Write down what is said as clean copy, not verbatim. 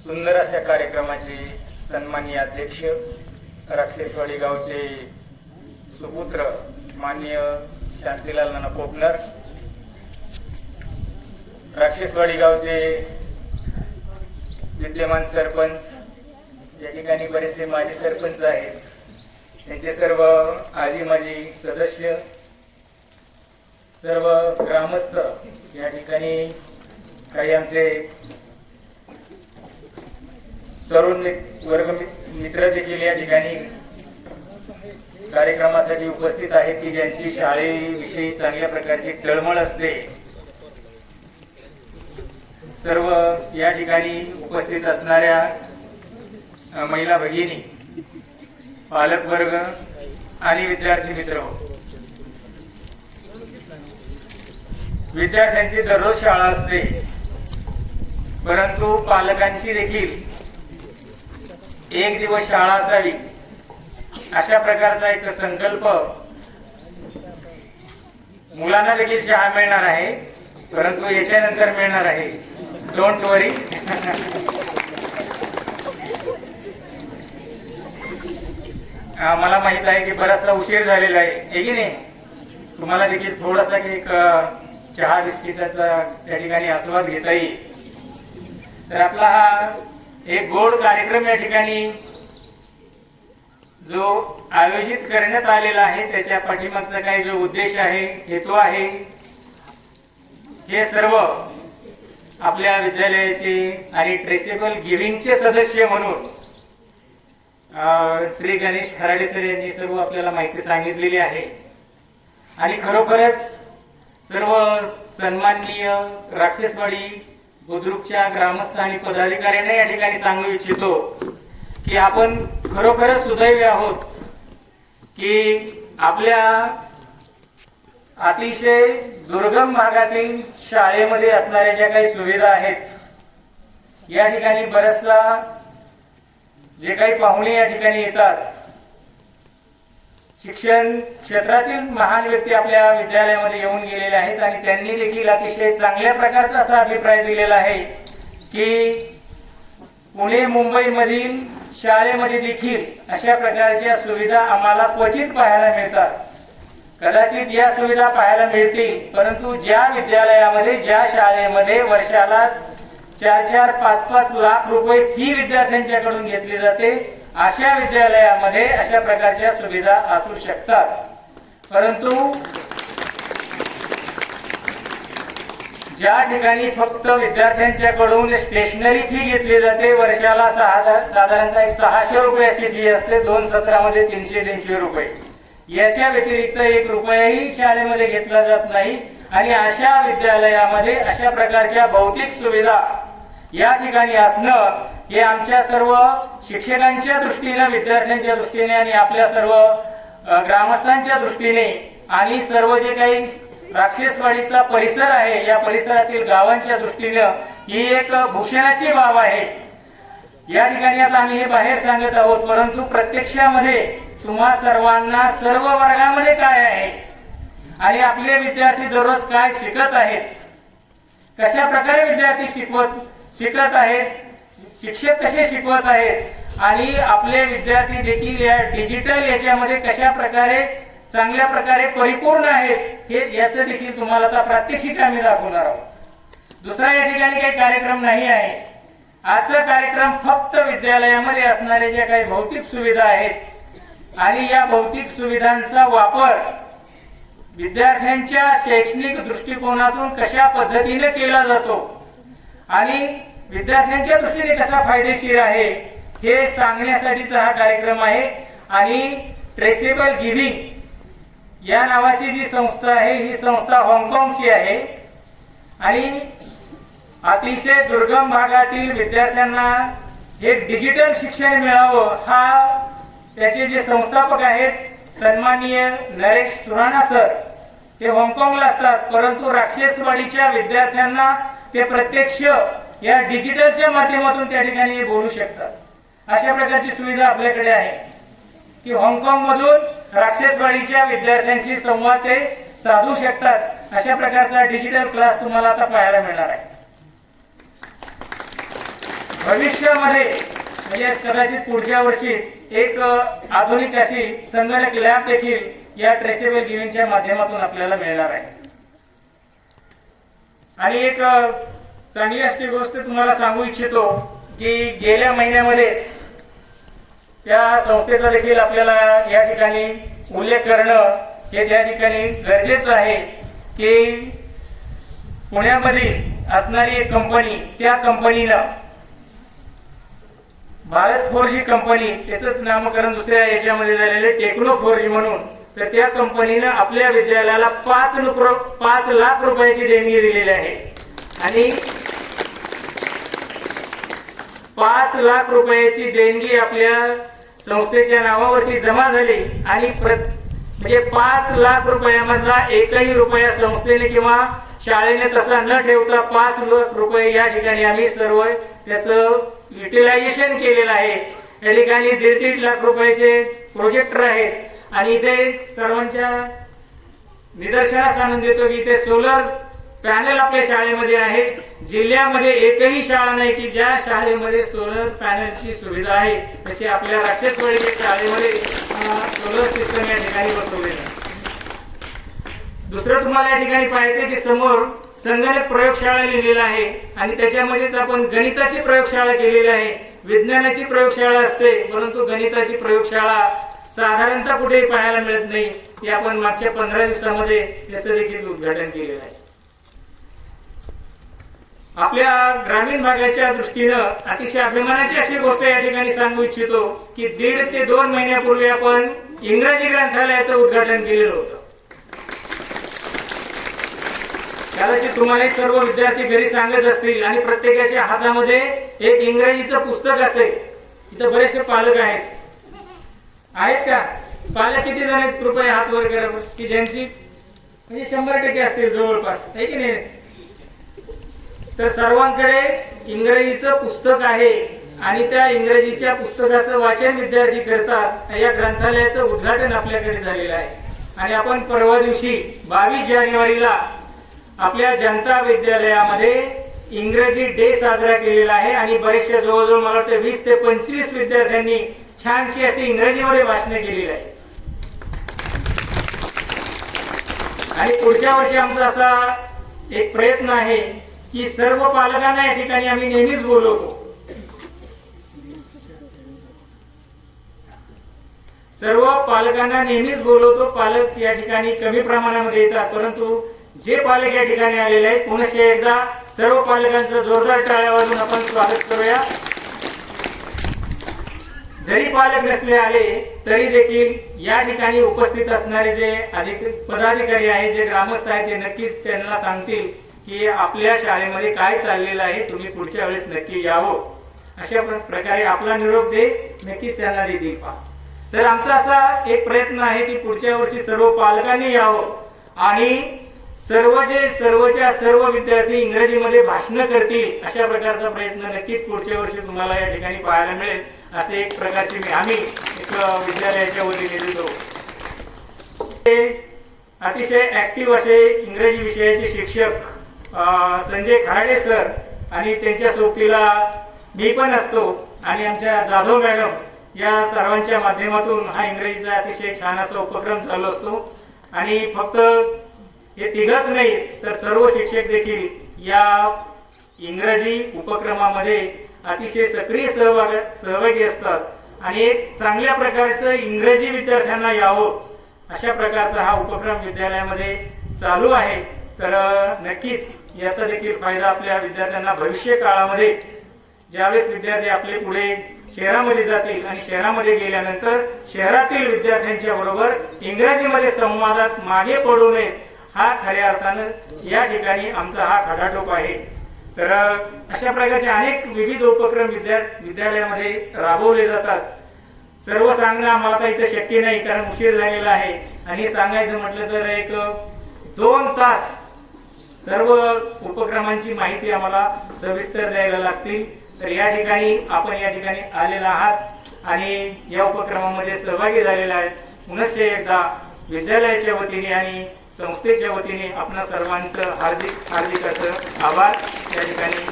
सुंदर अशा कार्यक्रमाचे सन्माननीय अध्यक्ष राक्षसवाडी गावचे सुपुत्र माननीय शांतीलाल नाना कोपनर, राक्षसवाडी गावचे विद्यमान सरपंच, या ठिकाणी बरेचसे माजी सरपंच आहेत, त्यांचे सर्व आजी माजी सदस्य, सर्व ग्रामस्थ, या ठिकाणी काही आमचे तरुण वर्ग मित्र देखील या ठिकाणी कार्यक्रमासाठी उपस्थित आहेत की ज्यांची शाळेविषयी चांगल्या प्रकारची तळमळ असते। सर्व या ठिकाणी उपस्थित असणाऱ्या महिला भगिनी, पालक वर्ग आणि विद्यार्थी मित्र, विद्यार्थ्यांची दररोज शाळा असते, परंतु पालकांची देखील एक दिवस शाळा असावी अशा प्रकारचा एक संकल्प मुलांना देखील शाळा मिळणार आहे, परंतु याच्यानंतर मिळणार आहे, डोंट वरी। मला माहित आहे की बराचसा उशीर झालेला आहे की नाही, तुम्हाला देखील थोडासा एक चहा बिस्किटाचा त्या ठिकाणी आस्वाद घेता येईल। तर आपला हा एक गोड कार्यक्रम या ठिकाणी जो आयोजित करण्यात आलेला आहे त्याच्या पाठीमागचा काही जो उद्देश आहे, हेतू आहे, हे सर्व आपल्या विद्यालयाचे आणि ट्रेसेबल गिव्हिंगचे सदस्य म्हणून श्री गणेश खराडे सर यांनी सर्व आपल्याला माहिती सांगितलेली आहे। आणि खरोखरच सर्व सन्माननीय राक्षसवाडी बुद्रुकच्या ग्रामस्थ आणि पदाधिकाऱ्यांना या ठिकाणी सांगू इच्छितो की आपण खरोखरच सुदैवी आहोत की आपल्या अतिशय दुर्गम भागातील शाळेमध्ये असणाऱ्या ज्या काही सुविधा आहेत, या ठिकाणी बरेचदा जे काही पाहुणे या ठिकाणी येतात, शिक्षण क्षेत्रातील महान व्यक्ती आपल्या विद्यालयामध्ये येऊन गेलेले आहेत आणि त्यांनी देखील अतिशय चांगल्या प्रकारचा असा अभिप्राय दिलेला आहे की पुणे मुंबई मधील शाळेमध्ये देखील अशा प्रकारच्या सुविधा आम्हाला क्वचित पाहायला मिळतात। कदाचित या सुविधा पाहायला मिळतील, परंतु ज्या विद्यालयामध्ये, ज्या शाळेमध्ये वर्षाला 4-4, 5-5 लाख रुपये फी विद्यार्थ्यांच्याकडून घेतली जाते, अशा विद्यालयामध्ये अशा प्रकारच्या सुविधा असू शकतात। परंतु ज्या ठिकाणी फक्त विद्यार्थ्यांच्याकडून स्टेशनरी फी घेतली जाते, वर्षाला साधारणतः 600 रुपये अशी फी असते, 2 सत्रामध्ये 300 रुपये, याच्या व्यतिरिक्त 1 रुपयाही शाळेमध्ये घेतला जात नाही। आणि अशा विद्यालयामध्ये अशा प्रकारच्या भौतिक सुविधा या ठिकाणी असणं हे आमच्या सर्व शिक्षकांच्या दृष्टीने, विद्यार्थ्यांच्या दृष्टीने आणि आपल्या सर्व ग्रामस्थांच्या दृष्टीने आणि सर्व जे काही राक्षसवाडीचा परिसर आहे, या परिसरातील गावांच्या दृष्टीने ही एक भूषणाची बाब आहे। या ठिकाणी आता आम्ही हे बाहेर सांगत आहोत, परंतु प्रत्यक्षामध्ये तुम्हा सर्वांना सर्व वर्गामध्ये काय आहे आणि आपले विद्यार्थी दररोज काय शिकत आहेत, कशा प्रकारे विद्यार्थी शिकत आहेत, शिक्षक कसे शिकवत आहेत आणि आपले विद्यार्थी देखील या डिजिटल याच्यामध्ये कशा प्रकारे चांगल्या प्रकारे परिपूर्ण आहेत, हे याचं देखील तुम्हाला आता प्रात्यक्षिक आम्ही दाखवणार आहोत। दुसरा या ठिकाणी काही कार्यक्रम नाही आहे। आजचा कार्यक्रम फक्त विद्यालयामध्ये असणाऱ्या ज्या काही भौतिक सुविधा आहेत आणि या भौतिक सुविधांचा वापर विद्यार्थ्यांच्या शैक्षणिक दृष्टिकोनातून कशा पद्धतीने केला जातो आणि विद्यार्थ्यांच्या दृष्टीने कसा फायदेशीर आहे हे सांगण्यासाठीचा हा कार्यक्रम आहे। आणि ट्रेसेबल गिव्हिंग या नावाची जी संस्था आहे, ही संस्था हाँगकाँगची आहे आणि अतिशय दुर्गम भागातील विद्यार्थ्यांना हे डिजिटल शिक्षण मिळावं, हा त्याचे जे संस्थापक आहेत सन्माननीय नरेश सुराणा सर, ते हाँगकाँगला असतात, परंतु राक्षसवाडीच्या विद्यार्थ्यांना ते प्रत्यक्ष या डिजिटलच्या माध्यमातून त्या ठिकाणी बोलू शकतात। अशा प्रकारची सुविधा आपल्याकडे आहे की हाँगकाँग मधून राक्षसवाडीच्या विद्यार्थ्यांशी संवाद ते साधू शकतात। अशा प्रकारचा डिजिटल क्लास तुम्हाला आता पाहायला मिळणार आहे। भविष्यामध्ये म्हणजे कदाचित पुढच्या वर्षीच एक आधुनिक अशी संगणक लॅब देखील या ट्रेसेबल गिव्हिंगच्या माध्यमातून आपल्याला मिळणार आहे. आणि एक चांगली अशी गोष्ट तुम्हाला सांगू इच्छितो की गेल्या महिन्यामध्येच त्या संस्थेचा देखील आपल्याला या ठिकाणी उल्लेख करणं हे त्या ठिकाणी गरजेचं आहे की पुण्यामध्ये असणारी एक कंपनी, त्या कंपनीला भारत 4G कंपनी, त्याचंच नामकरण दुसऱ्या याच्यामध्ये झालेले टेक्नो 4G म्हणून, तर त्या कंपनीनं आपल्या विद्यालयाला 5 लाख रुपयाची देणगी दिलेली आहे. आणि 5 लाख रुपयाची देणगी आपल्या संस्थेच्या नावावरती जमा झाली. आणि म्हणजे 5 लाख रुपयामधला एकही रुपया संस्थेने किंवा शाळेने तसा न ठेवता 5 लाख रुपये या ठिकाणी आम्ही सर्व त्याचं युटिलायझेशन केलेलं आहे. या ठिकाणी 1.5 लाख रुपयाचे प्रोजेक्टर आहेत. आणि इथे सर्वांच्या निदर्शनास आणून देतो की इथे सोलर पॅनल आपल्या शाळेमध्ये आहे. जिल्ह्यामध्ये एकही शाळा नाही की ज्या शाळेमध्ये सोलर पॅनलची सुविधा आहे. तशी आपल्या राक्षसवाडी शाळेमध्ये सोलर सिस्टम या ठिकाणी बसवलेलं आहे. दुसरं तुम्हाला या ठिकाणी पाहायचं की समोर संगणक प्रयोगशाळा लिहिलेला आहे आणि त्याच्यामध्येच आपण गणिताची प्रयोगशाळा केलेली आहे. विज्ञानाची प्रयोगशाळा असते परंतु गणिताची प्रयोगशाळा साधारणतः कुठेही पाहायला मिळत नाही. ती आपण मागच्या 15 दिवसामध्ये त्याचं देखील उद्घाटन केलेलं आहे. आपल्या ग्रामीण भागाच्या दृष्टीनं अतिशय अभिमानाची अशी गोष्ट या ठिकाणी सांगू इच्छितो की 1.5 ते 2 महिन्यापूर्वी आपण इंग्रजी ग्रंथालयाचं उद्घाटन केलेलं होतं. कदाचित तुम्हाला सर्व विद्यार्थी घरी सांगत असतील आणि प्रत्येकाच्या हातामध्ये एक इंग्रजीचं पुस्तक असेल. इथं बरेचसे पालक आहेत का? पालक किती जण आहेत? कृपया हात वर करा की ज्यांची म्हणजे 100% असतील जवळपास, आहे की नाही? तर सर्वांकडे इंग्रजीचं पुस्तक आहे आणि त्या इंग्रजीच्या पुस्तकाचं वाचन विद्यार्थी करतात. या ग्रंथालयाचं उद्घाटन आपल्याकडे झालेलं आहे. आणि आपण परवा दिवशी 22 जानेवारीला आपल्या जनता विद्यालयामध्ये इंग्रजी डे साजरा केलेला आहे. आणि बरेचशा जवळजवळ मला वाटतं 20 ते 25 विद्यार्थ्यांनी छानशी अशी इंग्रजीमध्ये भाषण केलेली आहे. आणि पुढच्या वर्षी आमचा असा एक प्रयत्न आहे की सर्व पालकांना या ठिकाणी आम्ही नेहमीच बोलवतो. सर्व पालकांना नेहमीच बोलवतो. पालक या ठिकाणी कमी प्रमाणामध्ये येतात परंतु जे पालक या ठिकाणी आलेले आहेत पुन्हा एकदा सर्व पालकांचं जोरदार टाळ्या वाजवून आपण स्वागत करूया. जरी पालक नसले आले तरी देखील या ठिकाणी उपस्थित असणारे जे पदाधिकारी आहेत, जे ग्रामस्थ आहेत, ते नक्कीच त्यांना सांगतील की आपल्या शाळेमध्ये काय चाललेलं आहे, तुम्ही पुढच्या वेळेस नक्की यावं. अशा प्रकारे आपला निरोप दे नक्कीच त्यांना देतील. तर आमचा असा एक प्रयत्न आहे की पुढच्या वर्षी सर्व पालकांनी यावं आणि सर्वच्या सर्व विद्यार्थी इंग्रजीमध्ये भाषण करतील अशा प्रकारचा प्रयत्न नक्कीच पुढच्या वर्षी तुम्हाला या ठिकाणी पाहायला मिळेल. असे एक प्रकारची आम्ही एक विद्यालयाच्या वतीने देतो. अतिशय ऍक्टिव्ह असे इंग्रजी विषयाचे शिक्षक संजय खराडे सर आणि त्यांच्या सोबतीला मी पण असतो आणि आमच्या जाधव मॅडम या सर्वांच्या माध्यमातून हा इंग्रजीचा अतिशय छान असा उपक्रम चालू असतो. आणि फक्त हे तिघच नाही तर सर्व शिक्षक देखील या इंग्रजी उपक्रमामध्ये अतिशय सक्रिय सहभागी असतात आणि एक चांगल्या प्रकारचं इंग्रजी विद्यार्थ्यांना यावं अशा प्रकारचा हा उपक्रम विद्यालयामध्ये चालू आहे. तर नक्कीच याचा देखील फायदा आपल्या विद्यार्थ्यांना भविष्य काळामध्ये ज्यावेळेस विद्यार्थी आपले पुढे शहरामध्ये जातील आणि शहरामध्ये गेल्यानंतर शहरातील विद्यार्थ्यांच्या बरोबर इंग्रजीमध्ये संवादात मागे पडू नये हा खऱ्या अर्थानं या ठिकाणी आमचा हा खटाटोप आहे. तर अशा प्रकारचे अनेक विविध उपक्रम विद्यालयामध्ये राबवले जातात. सर्व सांगणं आम्हाला आता इथं शक्य नाही कारण उशीर झालेला आहे आणि सांगायचं म्हटलं तर एक 2 तास सर्व उपक्रमांची माहिती आम्हाला सविस्तर द्यायला लागतील. तर या ठिकाणी आपण या ठिकाणी आलेला आहात आणि या उपक्रमामध्ये सहभागी झालेला आहे. पुनश्च एकदा विद्यालयाच्या वतीने आणि संस्थेच्या वतीने आपणा सर्वांचं हार्दिक असं आभार या ठिकाणी